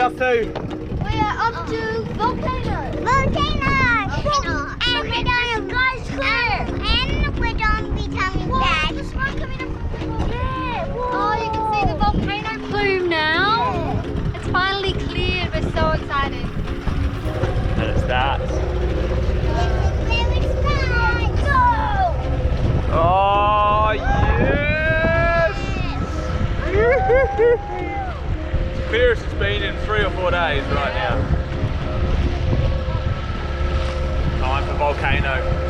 off to? We are up to Volcano. Volcano. And we're going to Skyscraper. And we're going to be coming back. There's smoke coming up. Yeah. Oh, you can see the volcano plume now. Yeah. It's finally cleared. We're so excited. And it starts. Oh, yes! It's clearest it's been in 3 or 4 days right now. Time for Volcano.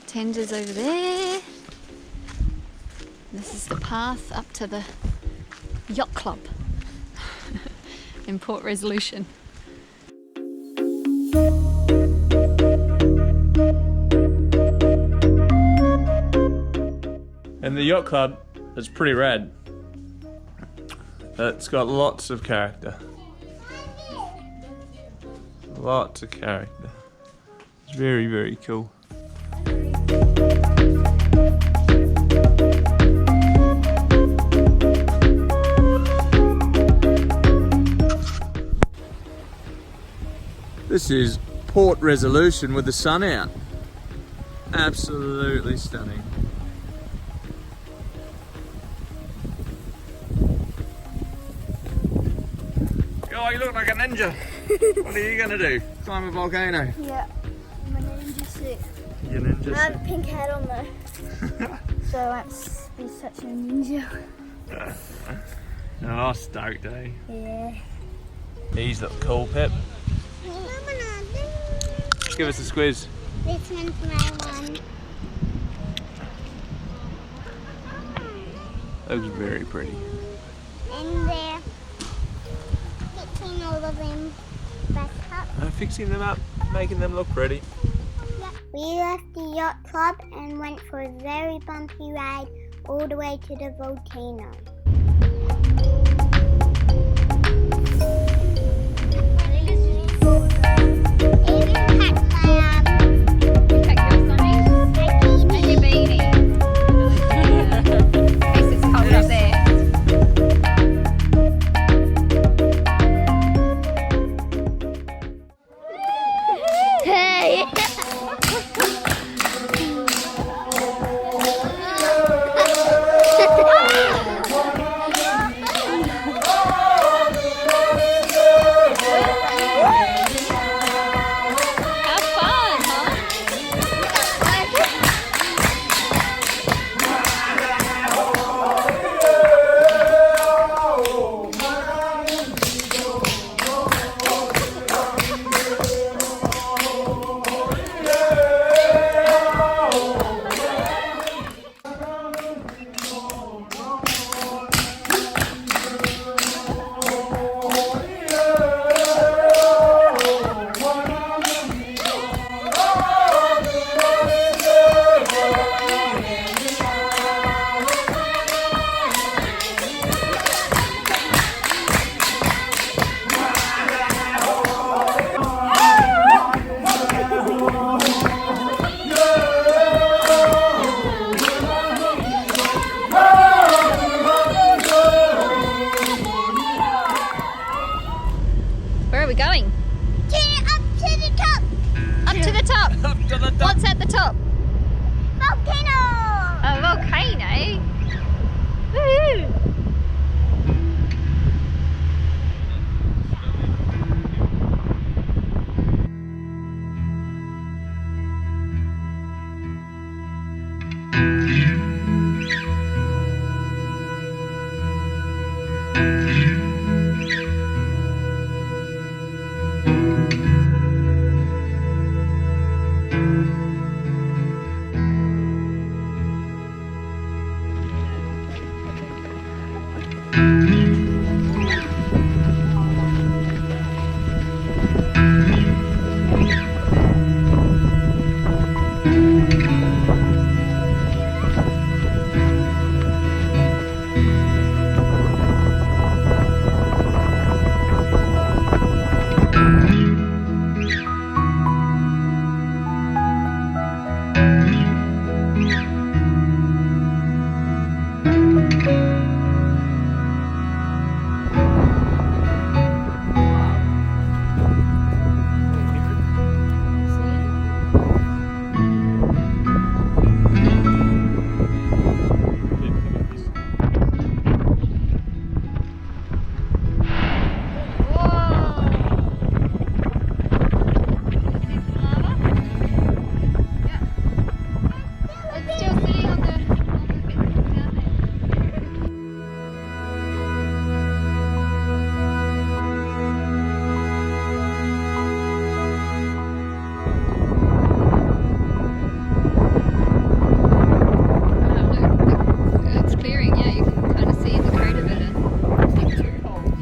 Tender's over there. This is the path up to the yacht club in Port Resolution. And the yacht club is pretty rad. It's got lots of character. Lots of character. It's very, very cool. This is Port Resolution with the sun out. Absolutely stunning. Oh, you look like a ninja. What are you gonna do? Climb a volcano? Yeah, my ninja suit. Your ninja I have a pink hat on though, so I won't be such a ninja. Oh, stoked, eh? Yeah. These look cool, Pip. Give us a squeeze. This one's my one. Looks very pretty. And they're fixing all of them back up. Fixing them up, making them look pretty. We left the yacht club and went for a very bumpy ride all the way to the volcano.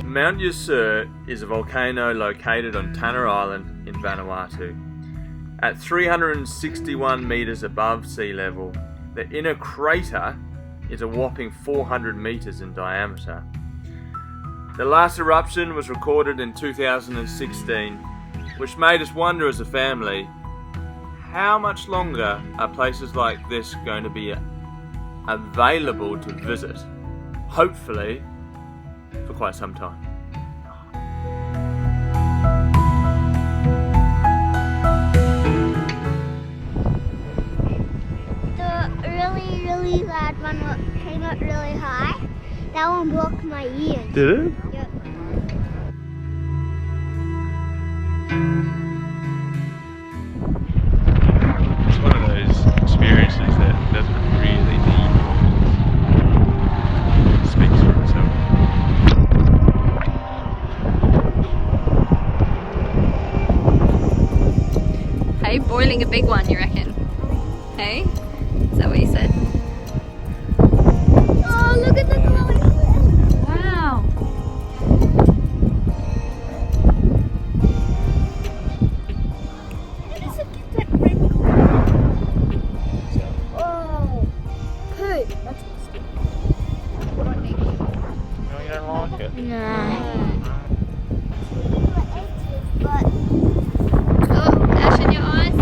Mount Yasur is a volcano located on Tanna Island in Vanuatu. At 361 metres above sea level, the inner crater is a whopping 400 metres in diameter. The last eruption was recorded in 2016, which made us wonder as a family, how much longer are places like this going to be available to visit? Hopefully, for quite some time. Really loud one came up really high. That one blocked my ears. Did it? Yep. It's one of those experiences that doesn't really need words. It speaks for itself. Hey, boiling a big one, you reckon? Hey? Is that what you said? Oh, look at the glowing. Wow. Oh, poo. No, you don't like it? Nah. Oh, ash in your eyes.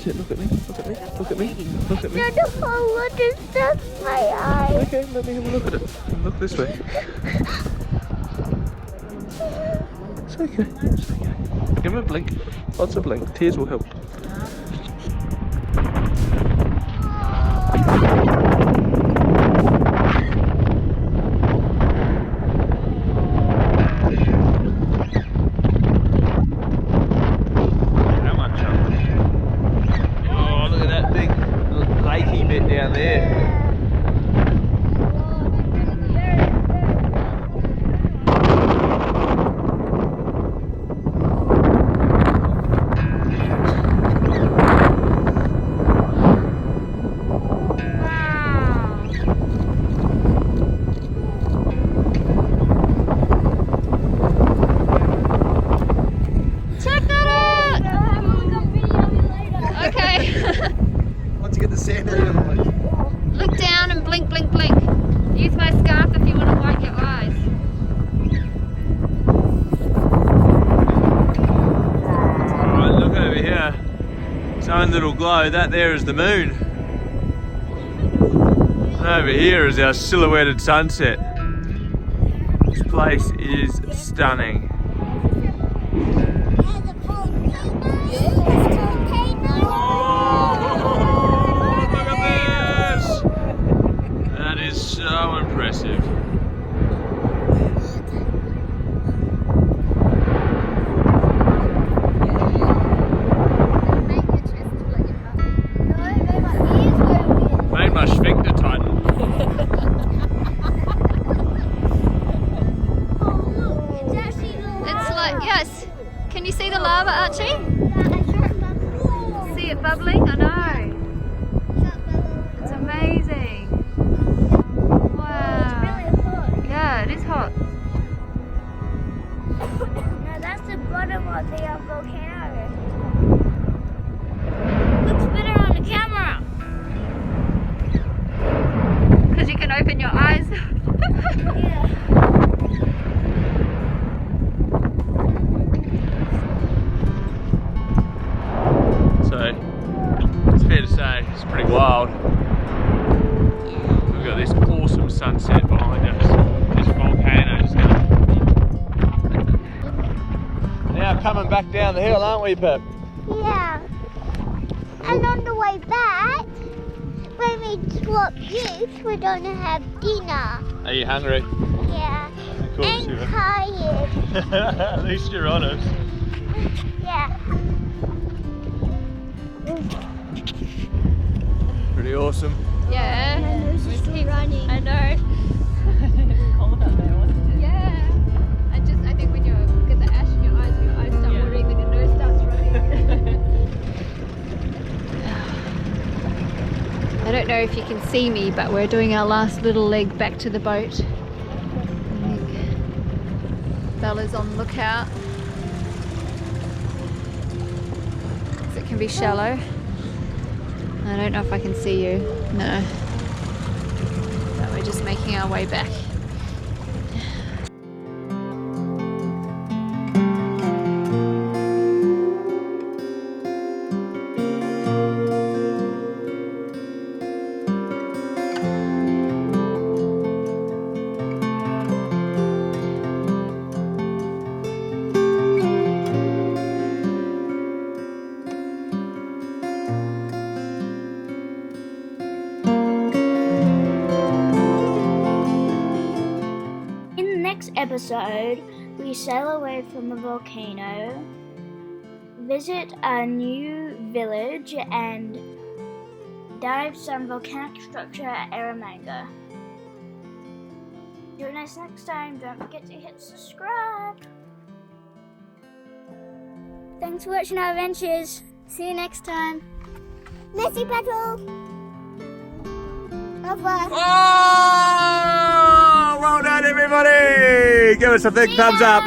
Look at me, look at me, look at me, look at me. The whole water stuck my eyes. Okay, let me have a look at it. Look this way. It's okay, it's okay. Give him a blink. Lots of blink. Tears will help. Down there. Check that out! Okay. Once you get the sand out of your eyes. Look down and blink, blink, blink. Use my scarf if you want to wipe your eyes. Alright, look over here. Its own little glow. That there is the moon. And over here is our silhouetted sunset. This place is stunning. So impressive. Made my sphincter tighten. It's like, yes. Can you see the lava, Archie? See it bubbling? I know. It's amazing. Wow. back down the hill, aren't we, Pep? Yeah. And on the way back, when we swap gifts, we're gonna have dinner. Are you hungry? Yeah. Of course you And are. tired. At least you're honest. Yeah. Pretty awesome. Yeah. My nose is still running. I know. Yeah. I think when you get the ash in your eyes start watering, then your nose starts running. I don't know if you can see me, but we're doing our last little leg back to the boat. I think Bella's on lookout. 'Cause it can be shallow. I don't know if I can see you. No. But we're just making our way back. Episode, we sail away from a volcano, visit a new village, and dive some volcanic structure at Eromanga. Join us next time. Don't forget to hit subscribe. Thanks for watching our adventures. See you next time. Messy Battle! Bye-bye. Oh! Well done, everybody! Give us a big thumbs up.